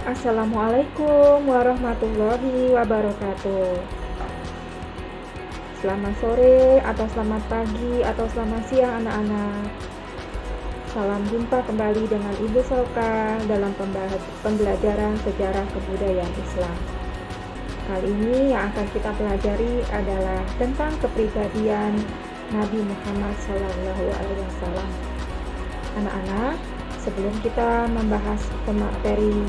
Assalamualaikum warahmatullahi wabarakatuh. Selamat sore, atau selamat pagi, atau selamat siang anak-anak. Salam jumpa kembali dengan Ibu Soka dalam pembelajaran sejarah kebudayaan Islam. Kali ini yang akan kita pelajari adalah tentang kepribadian Nabi Muhammad SAW. Anak-anak, sebelum kita membahas materi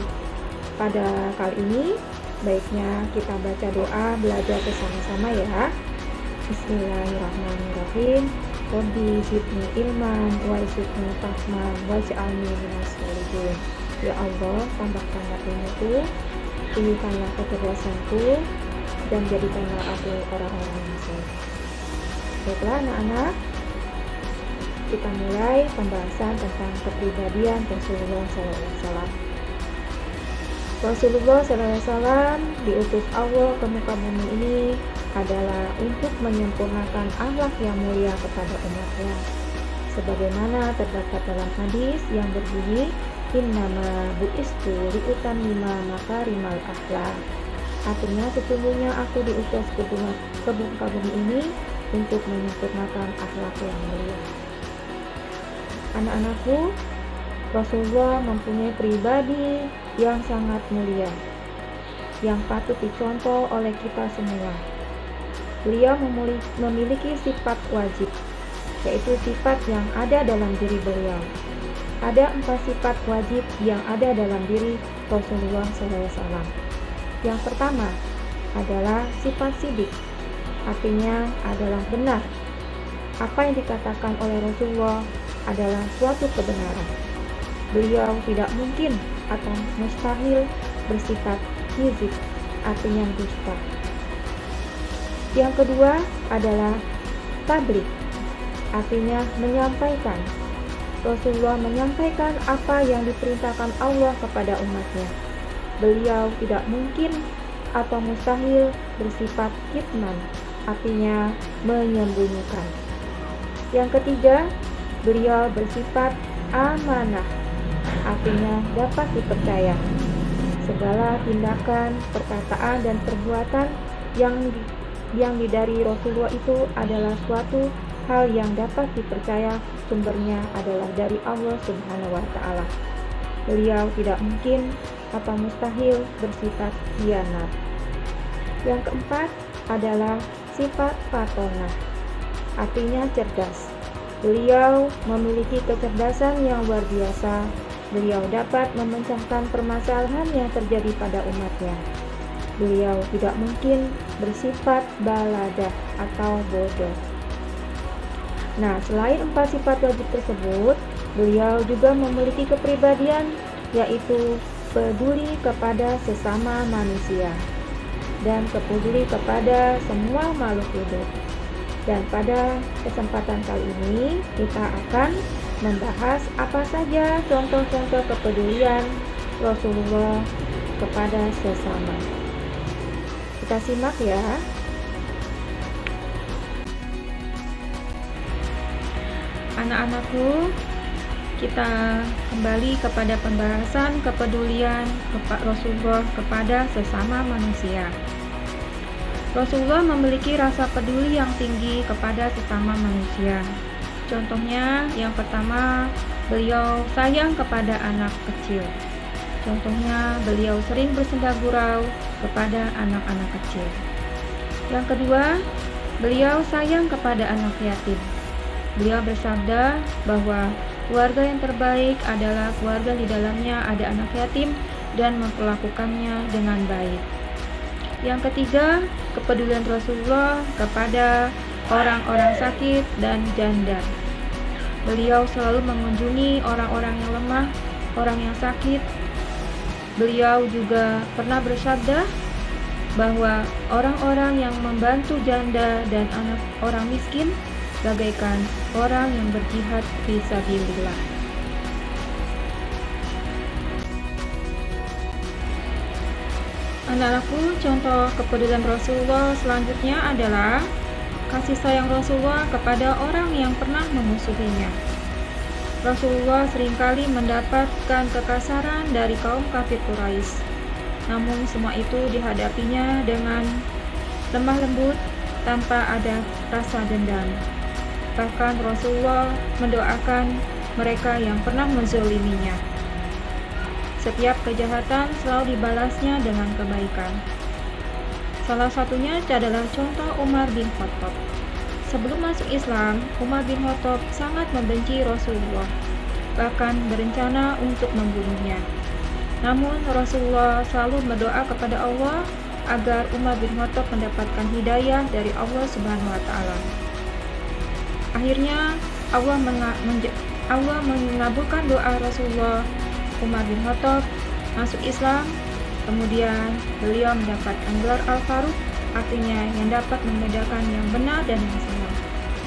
pada kali ini, baiknya kita baca doa belajar bersama-sama ya. Bismillahirrahmanirrahim. Rabbi zidni ilman warzuqni fahman waj'alni minas sholihin. Ya Allah, tambahkanlah ilmuku, tinggikanlah kecerdasanku, dan jadikanlah aku orang-orang yang soleh. Baiklah anak-anak, kita mulai pembahasan tentang kepribadian Rasulullah SAW. Rasulullah SAW diutus Allah ke muka bumi ini adalah untuk menyempurnakan akhlak yang mulia kepada umatnya. Sebagaimana terdapat dalam hadis yang berbunyi, Innama bu'istu liutammima makarimal akhlak. Artinya sesungguhnya aku diutus ke muka bumi ini untuk menyempurnakan akhlak yang mulia. Anak-anakku, Rasulullah mempunyai pribadi yang sangat mulia, yang patut dicontoh oleh kita semua. Beliau memiliki sifat wajib, yaitu sifat yang ada dalam diri beliau. Ada 4 sifat wajib yang ada dalam diri Rasulullah SAW. Yang pertama adalah sifat sidik, artinya adalah benar. Apa yang dikatakan oleh Rasulullah adalah suatu kebenaran. Beliau tidak mungkin atau mustahil bersifat kizib, artinya dusta. Yang kedua adalah tabligh, artinya menyampaikan. Rasulullah menyampaikan apa yang diperintahkan Allah kepada umatnya. Beliau tidak mungkin atau mustahil bersifat kitman, artinya menyembunyikan. Yang ketiga, beliau bersifat amanah, artinya dapat dipercaya. Segala tindakan, perkataan, dan perbuatan yang dari Rasulullah itu adalah suatu hal yang dapat dipercaya, sumbernya adalah dari Allah Subhanahu wa Ta'ala. Beliau tidak mungkin atau mustahil bersifat khianat. Yang keempat adalah sifat fatonah, artinya cerdas. Beliau memiliki kecerdasan yang luar biasa. Beliau dapat memecahkan permasalahan yang terjadi pada umatnya. Beliau tidak mungkin bersifat baladah atau bodoh. Nah, selain 4 sifat wajib tersebut, beliau juga memiliki kepribadian, yaitu peduli kepada sesama manusia dan peduli kepada semua makhluk hidup. Dan pada kesempatan kali ini kita akan membahas apa saja contoh-contoh kepedulian Rasulullah kepada sesama. Kita simak ya. Anak-anakku, kita kembali kepada pembahasan kepedulian Rasulullah kepada sesama manusia. Rasulullah memiliki rasa peduli yang tinggi kepada sesama manusia. Contohnya, yang pertama, beliau sayang kepada anak kecil. Contohnya, beliau sering bersenda gurau kepada anak-anak kecil. Yang kedua, beliau sayang kepada anak yatim. Beliau bersabda bahwa keluarga yang terbaik adalah keluarga di dalamnya ada anak yatim dan memperlakukannya dengan baik. Yang ketiga, kepedulian Rasulullah kepada orang-orang sakit dan janda. Beliau selalu mengunjungi orang-orang yang lemah, orang yang sakit. Beliau juga pernah bersabda bahwa orang-orang yang membantu janda dan anak orang miskin bagaikan orang yang berjihad fisabilillah. Anak-anakku, contoh kepedulian Rasulullah selanjutnya adalah kasih sayang Rasulullah kepada orang yang pernah memusuhinya. Rasulullah seringkali mendapatkan kekasaran dari kaum kafir Quraisy. Namun semua itu dihadapinya dengan lemah lembut tanpa ada rasa dendam. Bahkan Rasulullah mendoakan mereka yang pernah menzaliminya. Setiap kejahatan selalu dibalasnya dengan kebaikan. Salah satunya adalah contoh Umar bin Khattab. Sebelum masuk Islam, Umar bin Khattab sangat membenci Rasulullah, bahkan berencana untuk membunuhnya. Namun Rasulullah selalu berdoa kepada Allah agar Umar bin Khattab mendapatkan hidayah dari Allah Subhanahu wa taala. Akhirnya Allah mengabulkan doa Rasulullah. Umar bin Khattab masuk Islam, kemudian beliau mendapatkan gelar Al-Faruq, artinya yang dapat membedakan yang benar dan yang salah.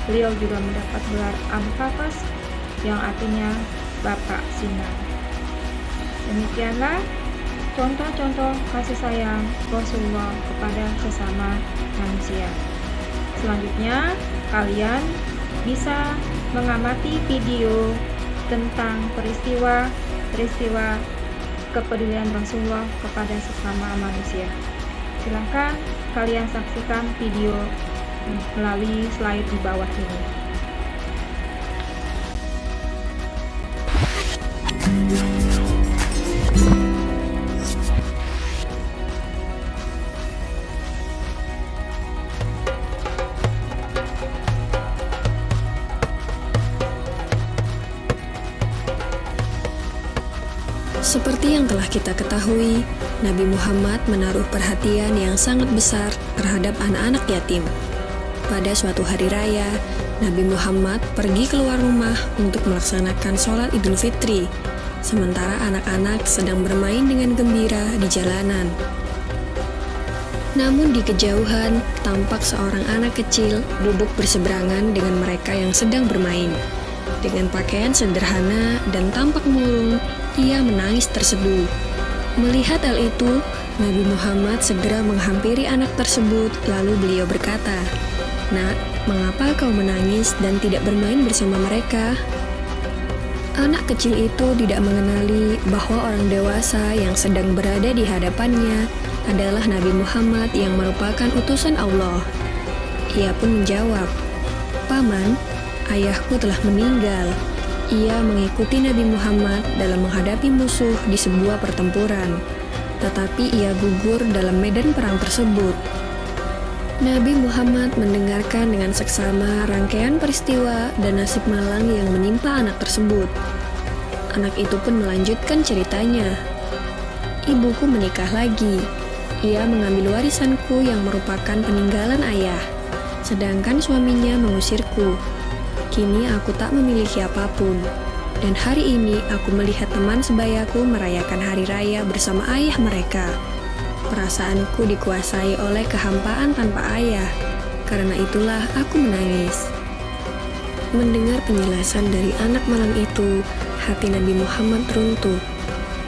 Beliau juga mendapat gelar Abu Hafs, yang artinya Bapak Sinar. Demikianlah contoh-contoh kasih sayang Rasulullah kepada sesama manusia. Selanjutnya, kalian bisa mengamati video tentang peristiwa kepedulian Rasulullah kepada sesama manusia. Silakan kalian saksikan video melalui slide di bawah ini. Seperti yang telah kita ketahui, Nabi Muhammad menaruh perhatian yang sangat besar terhadap anak-anak yatim. Pada suatu hari raya, Nabi Muhammad pergi keluar rumah untuk melaksanakan sholat Idul Fitri, sementara anak-anak sedang bermain dengan gembira di jalanan. Namun di kejauhan, tampak seorang anak kecil duduk berseberangan dengan mereka yang sedang bermain. Dengan pakaian sederhana dan tampak murung, ia menangis terseduh. Melihat hal itu, Nabi Muhammad segera menghampiri anak tersebut, lalu beliau berkata, "Nak, mengapa kau menangis dan tidak bermain bersama mereka?" Anak kecil itu tidak mengenali bahwa orang dewasa yang sedang berada di hadapannya adalah Nabi Muhammad yang merupakan utusan Allah. Ia pun menjawab, "Paman, ayahku telah meninggal." Ia mengikuti Nabi Muhammad dalam menghadapi musuh di sebuah pertempuran, tetapi ia gugur dalam medan perang tersebut. Nabi Muhammad mendengarkan dengan seksama rangkaian peristiwa dan nasib malang yang menimpa anak tersebut. Anak itu pun melanjutkan ceritanya. "Ibuku menikah lagi. Ia mengambil warisanku yang merupakan peninggalan ayah, sedangkan suaminya mengusirku. Kini aku tak memiliki apapun, dan hari ini aku melihat teman sebayaku merayakan hari raya bersama ayah mereka. Perasaanku dikuasai oleh kehampaan tanpa ayah, karena itulah aku menangis." Mendengar penjelasan dari anak malang itu, hati Nabi Muhammad runtuh.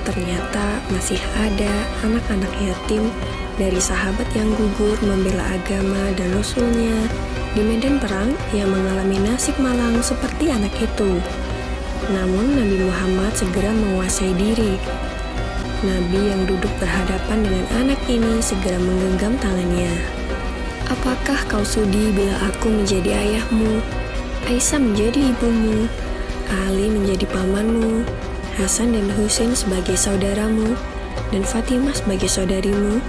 Ternyata masih ada anak-anak yatim dari sahabat yang gugur membela agama dan Rasulnya di medan perang yang mengalami nasib malang seperti anak itu. Namun Nabi Muhammad segera menguasai diri. Nabi yang duduk berhadapan dengan anak ini segera menggenggam tangannya. "Apakah kau sudi bila aku menjadi ayahmu, Aisyah menjadi ibumu, Ali menjadi pamanmu, Hasan dan Husain sebagai saudaramu, dan Fatimah sebagai saudarimu?"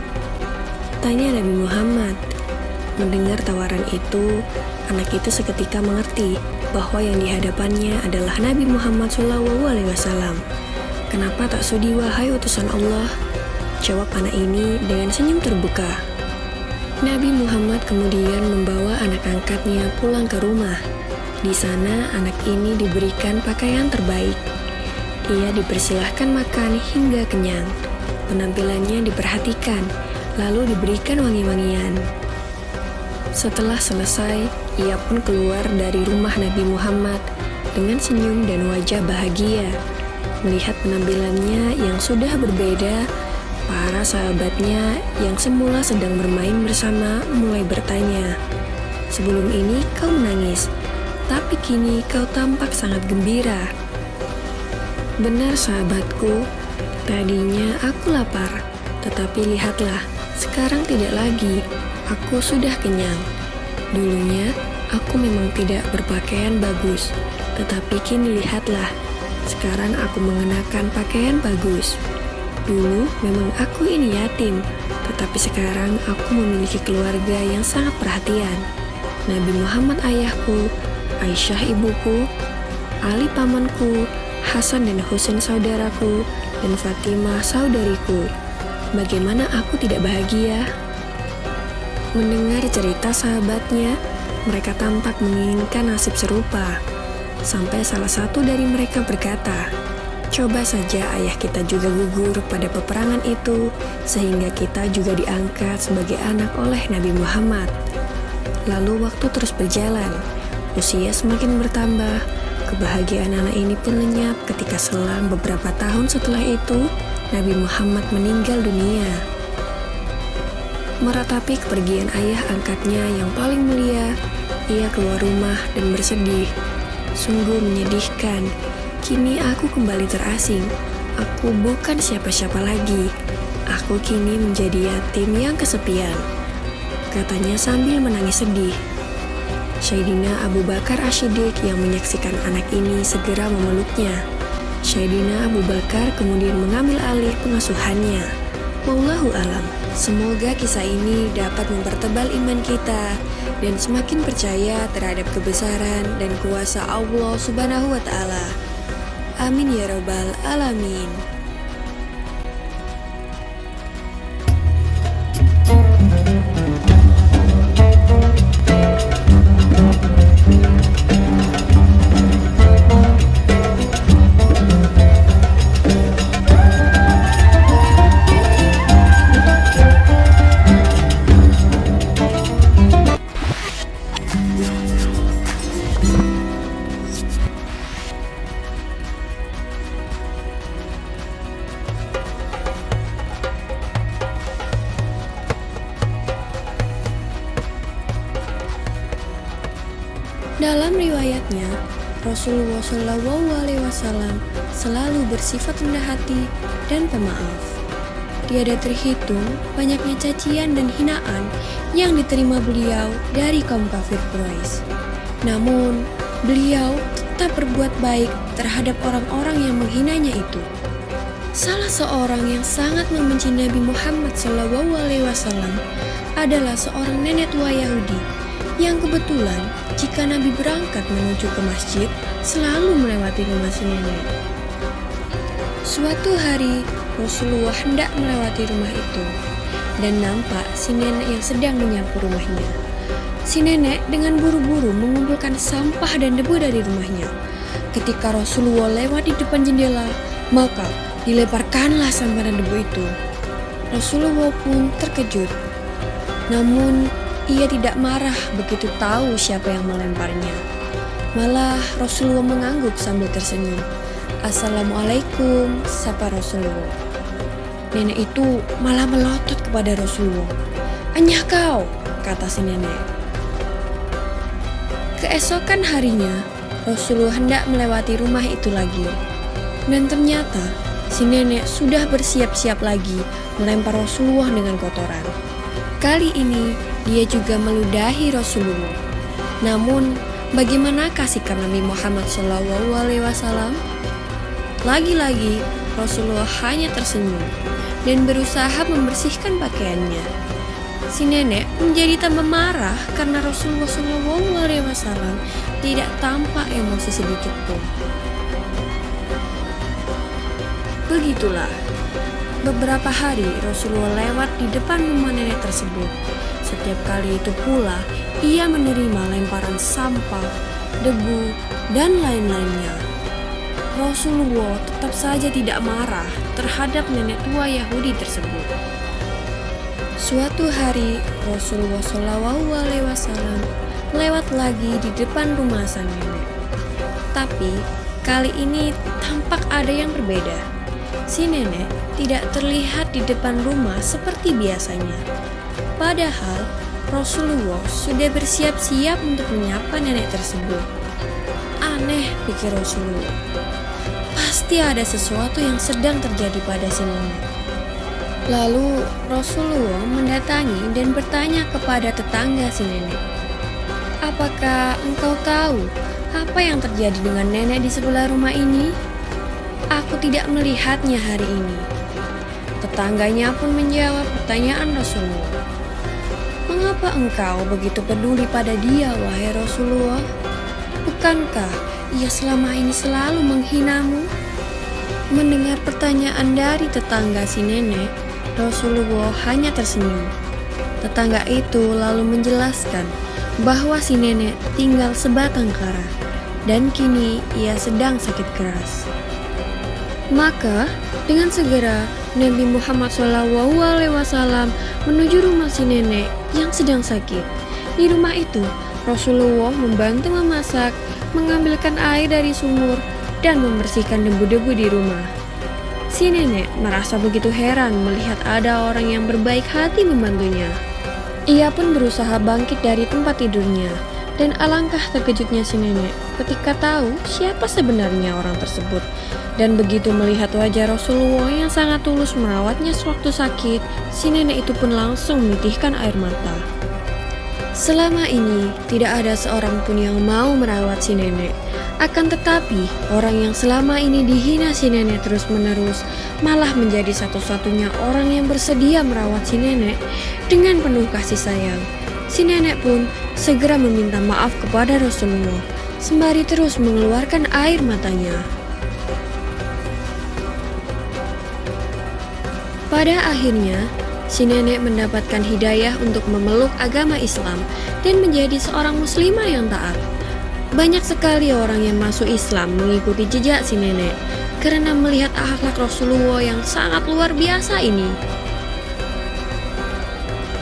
tanya Nabi Muhammad. Mendengar tawaran itu, anak itu seketika mengerti bahwa yang dihadapannya adalah Nabi Muhammad SAW. "Kenapa tak sudi wahai utusan Allah?" jawab anak ini dengan senyum terbuka. Nabi Muhammad kemudian membawa anak angkatnya pulang ke rumah. Di sana anak ini diberikan pakaian terbaik. Ia dipersilahkan makan hingga kenyang. Penampilannya diperhatikan, lalu diberikan wangi-wangian. Setelah selesai, ia pun keluar dari rumah Nabi Muhammad dengan senyum dan wajah bahagia. Melihat penampilannya yang sudah berbeda, para sahabatnya yang semula sedang bermain bersama mulai bertanya, "Sebelum ini kau menangis, tapi kini kau tampak sangat gembira. Benar sahabatku, tadinya aku lapar, tetapi lihatlah, sekarang tidak lagi. Aku sudah kenyang. Dulunya, aku memang tidak berpakaian bagus, tetapi kini lihatlah, sekarang aku mengenakan pakaian bagus. Dulu memang aku ini yatim, tetapi sekarang aku memiliki keluarga yang sangat perhatian. Nabi Muhammad ayahku, Aisyah ibuku, Ali pamanku, Hasan dan Husain saudaraku, dan Fatimah saudariku. Bagaimana aku tidak bahagia? Mendengar cerita sahabatnya, mereka tampak menginginkan nasib serupa. Sampai salah satu dari mereka berkata, "Coba saja ayah kita juga gugur pada peperangan itu, sehingga kita juga diangkat sebagai anak oleh Nabi Muhammad." Lalu waktu terus berjalan, usia semakin bertambah, kebahagiaan anak ini pun lenyap ketika selang beberapa tahun setelah itu, Nabi Muhammad meninggal dunia. Meratapi kepergian ayah angkatnya yang paling mulia, ia keluar rumah dan bersedih. Sungguh menyedihkan, kini aku kembali terasing. Aku bukan siapa-siapa lagi. Aku kini menjadi yatim yang kesepian, katanya sambil menangis sedih. Sayyidina Abu Bakar As-Siddiq yang menyaksikan anak ini segera memeluknya. Sayyidina Abu Bakar kemudian mengambil alih pengasuhannya. Wallahu alam. Semoga kisah ini dapat mempertebal iman kita dan semakin percaya terhadap kebesaran dan kuasa Allah Subhanahu wa Ta'ala. Amin ya Rabbal 'Alamin. Dalam riwayatnya, Rasulullah SAW selalu bersifat rendah hati dan pemaaf. Tiada terhitung banyaknya cacian dan hinaan yang diterima beliau dari kaum kafir Quraisy. Namun, beliau tetap berbuat baik terhadap orang-orang yang menghinanya itu. Salah seorang yang sangat membenci Nabi Muhammad SAW adalah seorang nenek tua Yahudi yang kebetulan jika Nabi berangkat menuju ke masjid selalu melewati rumah si nenek. Suatu hari Rasulullah hendak melewati rumah itu dan nampak si nenek yang sedang menyapu rumahnya. Si nenek dengan buru-buru mengumpulkan sampah dan debu dari rumahnya. Ketika Rasulullah lewat di depan jendela, maka dilemparkanlah sampah dan debu itu. Rasulullah pun terkejut. Namun ia tidak marah begitu tahu siapa yang melemparnya. Malah Rasulullah mengangguk sambil tersenyum. "Assalamualaikum," sapa Rasulullah. Nenek itu malah melotot kepada Rasulullah. "Anyah kau," kata si nenek. Keesokan harinya, Rasulullah hendak melewati rumah itu lagi. Dan ternyata si nenek sudah bersiap-siap lagi melempar Rasulullah dengan kotoran. Kali ini dia juga meludahi Rasulullah. Namun, bagaimanakah sikap Nabi Muhammad SAW? Lagi-lagi, Rasulullah hanya tersenyum dan berusaha membersihkan pakaiannya. Si nenek menjadi tambah marah karena Rasulullah SAW tidak tampak emosi sedikit pun. Begitulah. Beberapa hari Rasulullah lewat di depan rumah nenek tersebut. Setiap kali itu pula ia menerima lemparan sampah, debu, dan lain-lainnya. Rasulullah tetap saja tidak marah terhadap nenek tua Yahudi tersebut. Suatu hari Rasulullah SAW lewat lagi di depan rumah sang nenek. Tapi kali ini tampak ada yang berbeda. Si nenek tidak terlihat di depan rumah seperti biasanya. Padahal Rasulullah sudah bersiap-siap untuk menyapa nenek tersebut. Aneh, pikir Rasulullah. Pasti pasti ada sesuatu yang sedang terjadi pada si nenek. Lalu Rasulullah mendatangi dan bertanya kepada tetangga si nenek, "Apakah engkau tahu apa yang terjadi dengan nenek di sebelah rumah ini? Aku tidak melihatnya hari ini." Tetangganya pun menjawab pertanyaan Rasulullah, "Mengapa engkau begitu peduli pada dia, wahai Rasulullah? Bukankah ia selama ini selalu menghinamu?" Mendengar pertanyaan dari tetangga si nenek, Rasulullah hanya tersenyum. Tetangga itu lalu menjelaskan bahwa si nenek tinggal sebatang kara dan kini ia sedang sakit keras. Maka dengan segera Nabi Muhammad SAW menuju rumah si nenek yang sedang sakit. Di rumah itu, Rasulullah membantu memasak, mengambilkan air dari sumur, dan membersihkan debu-debu di rumah. Si nenek merasa begitu heran melihat ada orang yang berbaik hati membantunya. Ia pun berusaha bangkit dari tempat tidurnya, dan alangkah terkejutnya si nenek ketika tahu siapa sebenarnya orang tersebut. Dan begitu melihat wajah Rasulullah yang sangat tulus merawatnya sewaktu sakit, si nenek itu pun langsung menitihkan air mata. Selama ini tidak ada seorang pun yang mau merawat si nenek. Akan tetapi, orang yang selama ini dihina si nenek terus-menerus malah menjadi satu-satunya orang yang bersedia merawat si nenek dengan penuh kasih sayang. Si nenek pun segera meminta maaf kepada Rasulullah, sembari terus mengeluarkan air matanya. Pada akhirnya, si nenek mendapatkan hidayah untuk memeluk agama Islam dan menjadi seorang muslimah yang taat. Banyak sekali orang yang masuk Islam mengikuti jejak si nenek karena melihat akhlak Rasulullah yang sangat luar biasa ini.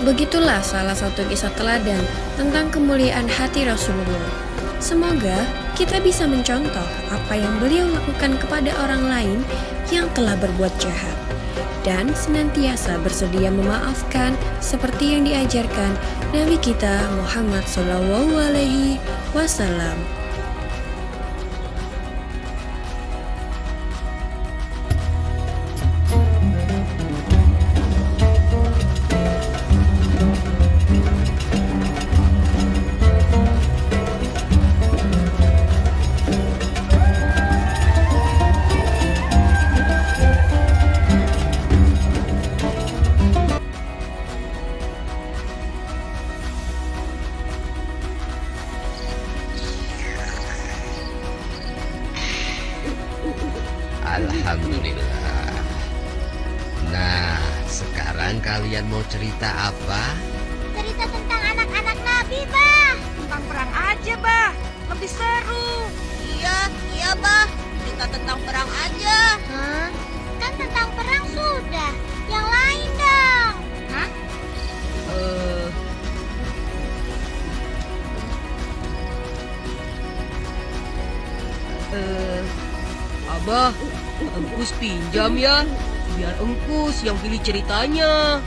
Begitulah salah satu kisah teladan tentang kemuliaan hati Rasulullah. Semoga kita bisa mencontoh apa yang beliau lakukan kepada orang lain yang telah berbuat jahat, dan senantiasa bersedia memaafkan seperti yang diajarkan Nabi kita Muhammad SAW. Alhamdulillah. Nah, sekarang kalian mau cerita apa? Cerita tentang anak-anak Nabi, Bah. Tentang perang aja, Bah. Lebih seru. Iya, Bah. Cerita tentang perang aja. Hah? Kan tentang perang sudah. Yang lain dong. Hah? Abah, Engkus pinjam ya, biar Engkus yang pilih ceritanya.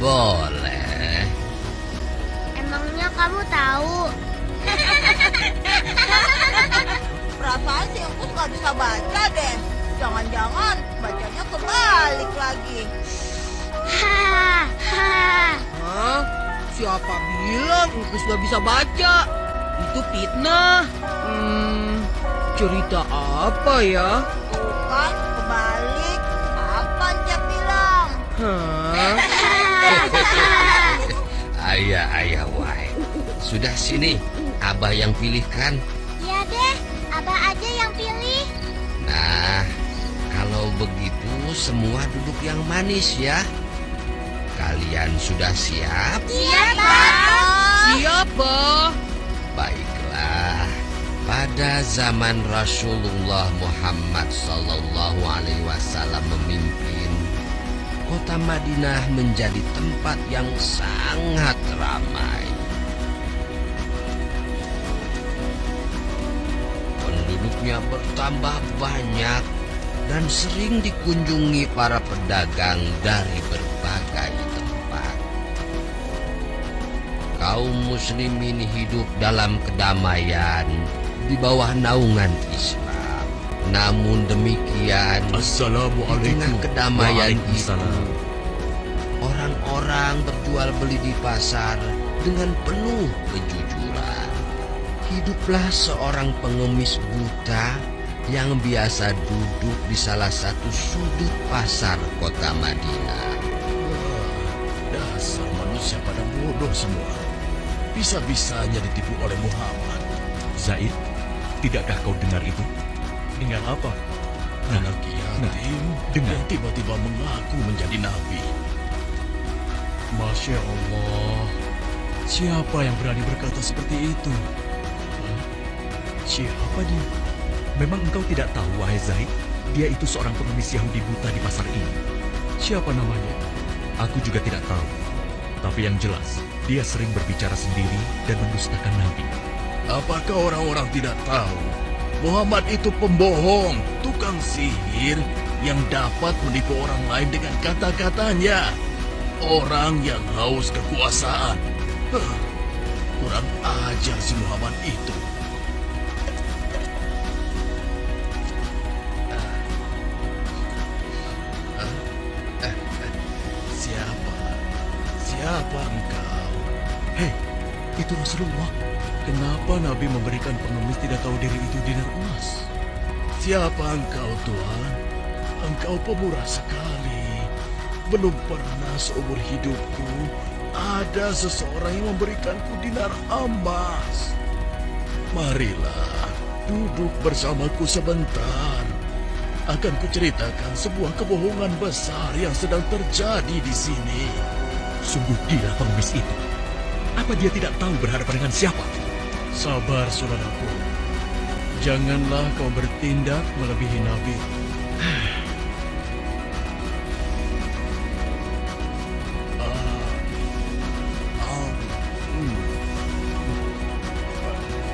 Boleh. Emangnya kamu tahu? Perasaan si Engkus gak bisa baca deh. Jangan-jangan bacanya kebalik lagi. Hah? Hah? Siapa bilang Engkus gak bisa baca? Itu fitnah. Cerita apa ya? Bukan kebalik. Apa Cep bilang? Hah? Ayah, wai. Sudah sini, Abah yang pilihkan. Iya deh, Abah aja yang pilih. Nah, kalau begitu semua duduk yang manis ya. Kalian sudah siap? Siap, Bah. Siapa? Baiklah. Pada zaman Rasulullah Muhammad SAW memimpin, kota Madinah menjadi tempat yang sangat ramai. Penduduknya bertambah banyak dan sering dikunjungi para pedagang dari berbagai tempat. Kaum muslimin hidup dalam kedamaian di bawah naungan Islam. Namun demikian, di Assalamualaikum. tengah kedamaian itu, Waalaikumsalam. orang-orang berjual beli di pasar dengan penuh kejujuran. Hiduplah seorang pengemis buta yang biasa duduk di salah satu sudut pasar kota Madinah. Dasar manusia pada bodoh semua. Bisa-bisanya ditipu oleh Muhammad. Zaid, tidakkah kau dengar itu? Dengar apa? Anak yatim yang tiba-tiba mengaku menjadi nabi. Masya Allah. Siapa yang berani berkata seperti itu? Hah? Siapa dia? Memang engkau tidak tahu, wahai Zaid? Dia itu seorang pengemis Yahudi buta di pasar ini. Siapa namanya? Aku juga tidak tahu. Tapi yang jelas, dia sering berbicara sendiri dan mendustakan Nabi. Apakah orang-orang tidak tahu? Muhammad itu pembohong, tukang sihir yang dapat menipu orang lain dengan kata-katanya. Orang yang haus kekuasaan. Kurang ajar si Muhammad itu. Siapa engkau? Hei, itu Rasulullah. Kenapa Nabi memberikan pengemis tidak tahu diri itu dinar emas? Siapa engkau, Tuhan? Engkau pemurah sekali. Belum pernah seumur hidupku ada seseorang yang memberikanku dinar emas. Marilah, duduk bersamaku sebentar. Akan kuceritakan sebuah kebohongan besar yang sedang terjadi di sini. Sungguh gila pengemis itu. Apa dia tidak tahu berhadapan dengan siapa? Sabar, saudaraku. Janganlah kau bertindak melebihi Nabi.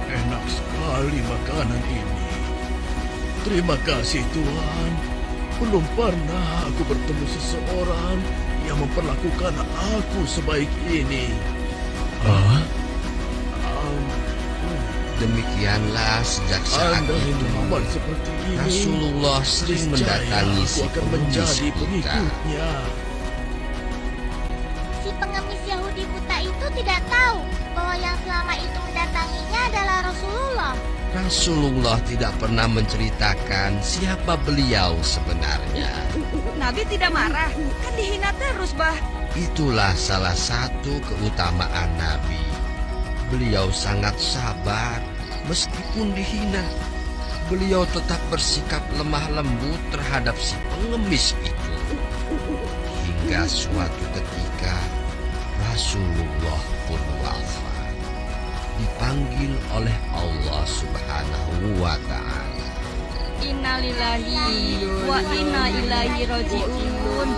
Enak sekali makanan ini. Terima kasih, Tuhan. Belum pernah aku bertemu seseorang yang memperlakukan aku sebaik ini. Demikianlah sejak saat Anda itu Muhammad seperti ini. Rasulullah sering mendatangi si akan pengemis menjadi buta. pengikutnya. Si pengemis Yahudi buta itu tidak tahu bahwa yang selama itu mendatanginya adalah Rasulullah. Rasulullah tidak pernah menceritakan siapa beliau sebenarnya. Nabi tidak marah, kan dihina terus, Bah. Itulah salah satu keutamaan Nabi. Beliau sangat sabar meskipun dihina. Beliau tetap bersikap lemah lembut terhadap si pengemis itu. Hingga suatu ketika Rasulullah pun wafat. Dipanggil oleh Allah Subhanahu wa Ta'ala. Innalillahi wa inna ilaihi raji'un.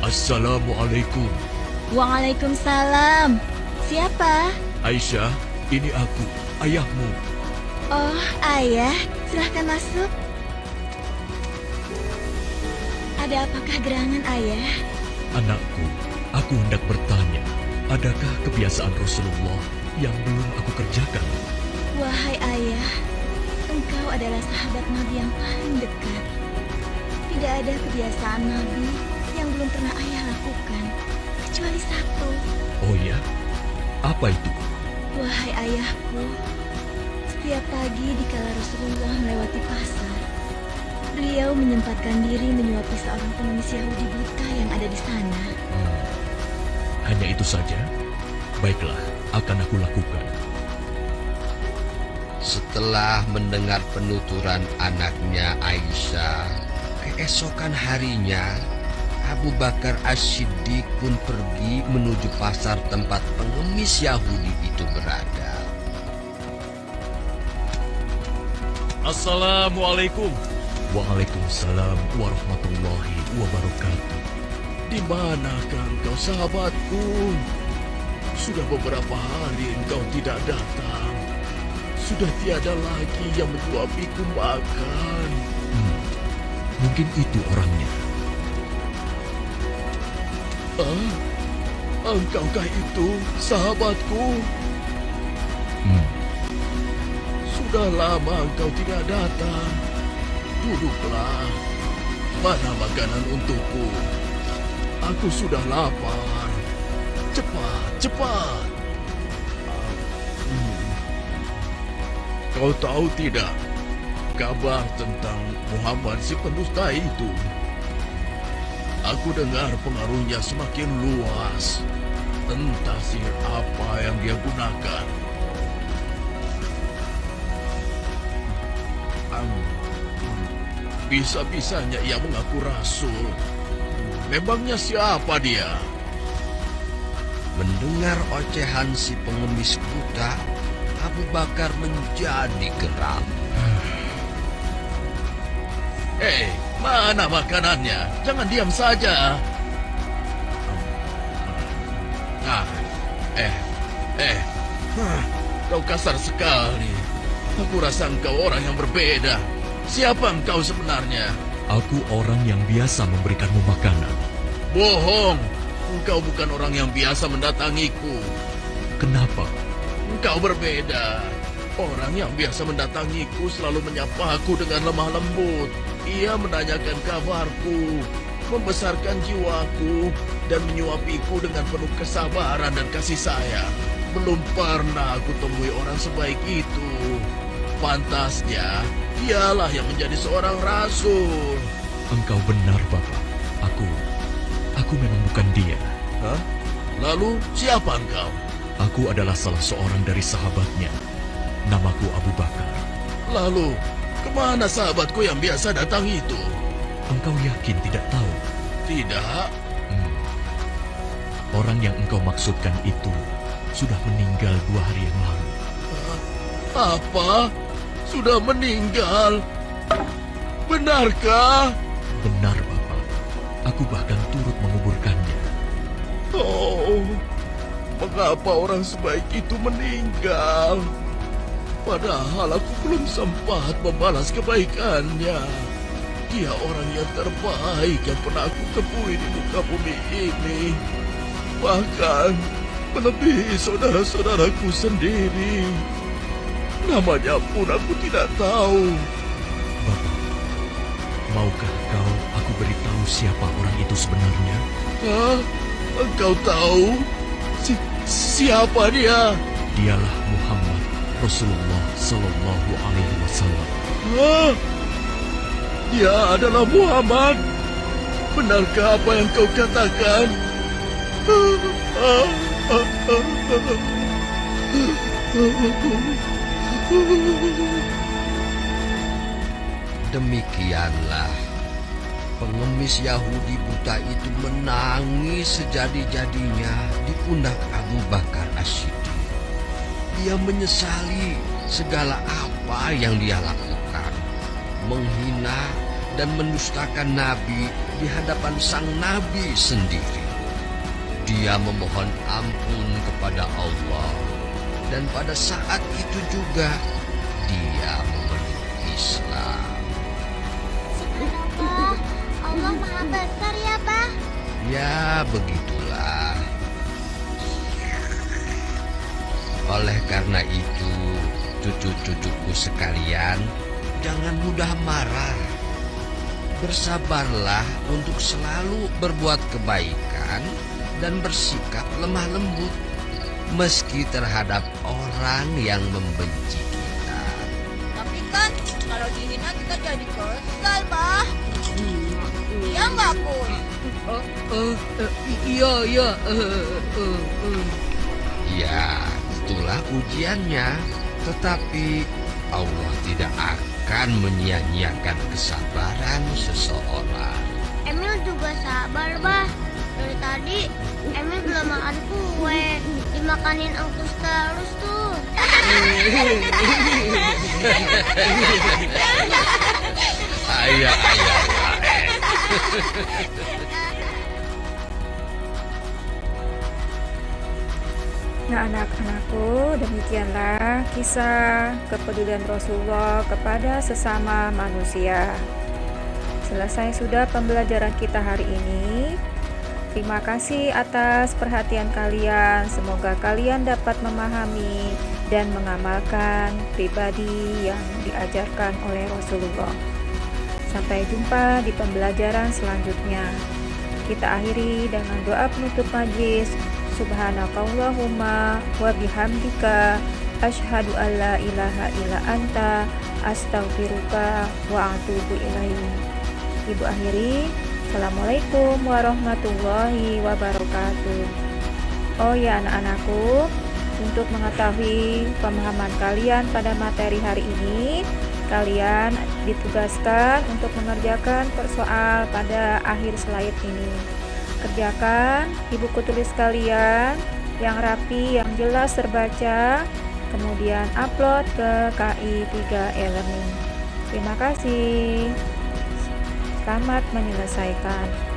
Assalamualaikum. Waalaikumsalam. Siapa? Aisyah, ini aku, ayahmu. Oh, ayah. Silahkan masuk. Ada apakah gerangan ayah? Anakku, aku hendak bertanya, adakah kebiasaan Rasulullah yang belum aku kerjakan? Wahai ayah, engkau adalah sahabat Nabi yang paling dekat. Tidak ada kebiasaan Nabi yang belum pernah ayah lakukan, kecuali satu. Oh ya? Apa itu? Wahai ayahku, setiap pagi dikala Rasulullah melewati pasar, beliau menyempatkan diri menyuapi seorang pengemis Yahudi buta yang ada di sana. Hanya itu saja? Baiklah, akan aku lakukan. Setelah mendengar penuturan anaknya Aisyah, keesokan harinya Abu Bakar As-Siddiq pun pergi menuju pasar tempat pengemis Yahudi itu berada. Assalamualaikum. Waalaikumsalam warahmatullahi wabarakatuh. Di manakah engkau, sahabatku? Sudah beberapa hari engkau tidak datang. Sudah tiada lagi yang mensuapiku makan. Mungkin itu orangnya. Engkaukah itu sahabatku? sudah lama engkau tidak datang. Duduklah. Mana makanan untukku? Aku sudah lapar. Cepat, cepat. Kau tahu tidak kabar tentang Muhammad si pendusta itu? Aku dengar pengaruhnya semakin luas. Entah sihir apa yang dia gunakan. Bisa-bisanya ia mengaku rasul. Memangnya siapa dia? Mendengar ocehan si pengemis buta, Abu Bakar menjadi geram. Hei, mana makanannya? Jangan diam saja. Kau kasar sekali. Aku rasa engkau orang yang berbeda. Siapa engkau sebenarnya? Aku orang yang biasa memberikanmu makanan. Bohong. Engkau bukan orang yang biasa mendatangiku. Kenapa? Engkau berbeda. Orang yang biasa mendatangiku selalu menyapa aku dengan lemah lembut. Ia menanyakan kabarku, membesarkan jiwaku, dan menyuapiku dengan penuh kesabaran dan kasih sayang. Belum pernah aku temui orang sebaik itu. Pantasnya, dialah yang menjadi seorang rasul. Engkau benar, Bapak. Aku memang bukan dia. Hah? Lalu, siapa engkau? Aku adalah salah seorang dari sahabatnya. Namaku Abu Bakar. Lalu, kemana sahabatku yang biasa datang itu? Engkau yakin tidak tahu? Tidak. Orang yang engkau maksudkan itu sudah meninggal 2 hari yang lalu. Apa? Sudah meninggal? Benarkah? Benar, Bapak. Aku bahkan turut menguburkannya. Oh, mengapa orang sebaik itu meninggal? Padahal aku belum sempat membalas kebaikannya. Dia orang yang terbaik yang pernah aku temui di muka bumi ini. Bahkan melebihi saudara-saudaraku sendiri. Namanya pun aku tidak tahu. Bapak, maukah aku beritahu siapa orang itu sebenarnya? Hah? Engkau tahu? Siapa dia? Dialah Muhammad Rasulullah Sallallahu Alaihi Wasallam. Hah? Dia adalah Muhammad? Benarkah apa yang kau katakan? Demikianlah pengemis Yahudi buta itu menangis sejadi-jadinya di pundak Abu Bakar As-Siddiq. Dia menyesali segala apa yang dia lakukan, menghina dan mendustakan Nabi di hadapan sang Nabi sendiri. Dia memohon ampun kepada Allah, dan pada saat itu juga dia memeluk Islam. Subhanallah, Allah Maha Besar ya, Bah. Ya, begitulah. Oleh karena itu, cucu-cucuku sekalian, jangan mudah marah. Bersabarlah untuk selalu berbuat kebaikan dan bersikap lemah lembut meski terhadap orang yang membenci kita. Tapi kan kalau dihina kita jadi kesal, Bah. Iya nggak, Pun? Iya. Ya, itulah ujiannya. Tetapi Allah tidak akan menyia-nyiakan kesabaran seseorang. Emil juga sabar, Bah. Dari tadi Emil belum makan kue. Dimakanin angkus terus tuh. Ayah. Nah, anak-anakku, demikianlah kisah kepedulian Rasulullah kepada sesama manusia. Selesai sudah pembelajaran kita hari ini. Terima kasih atas perhatian kalian. Semoga kalian dapat memahami dan mengamalkan pribadi yang diajarkan oleh Rasulullah. Sampai jumpa di pembelajaran selanjutnya. Kita akhiri dengan doa penutup majlis. Subhanakallahumma wa bihamdika asyhadu an la ilaha illa anta astaghfiruka wa atubu ilaik. Ibu akhiri, Assalamualaikum warahmatullahi wabarakatuh. Oh ya anak-anakku, untuk mengetahui pemahaman kalian pada materi hari ini, kalian ditugaskan untuk mengerjakan persoal pada akhir slide ini. Kerjakan di buku tulis kalian yang rapi, yang jelas terbaca, kemudian upload ke KI 3 e-learning. Terima kasih. Selamat menyelesaikan.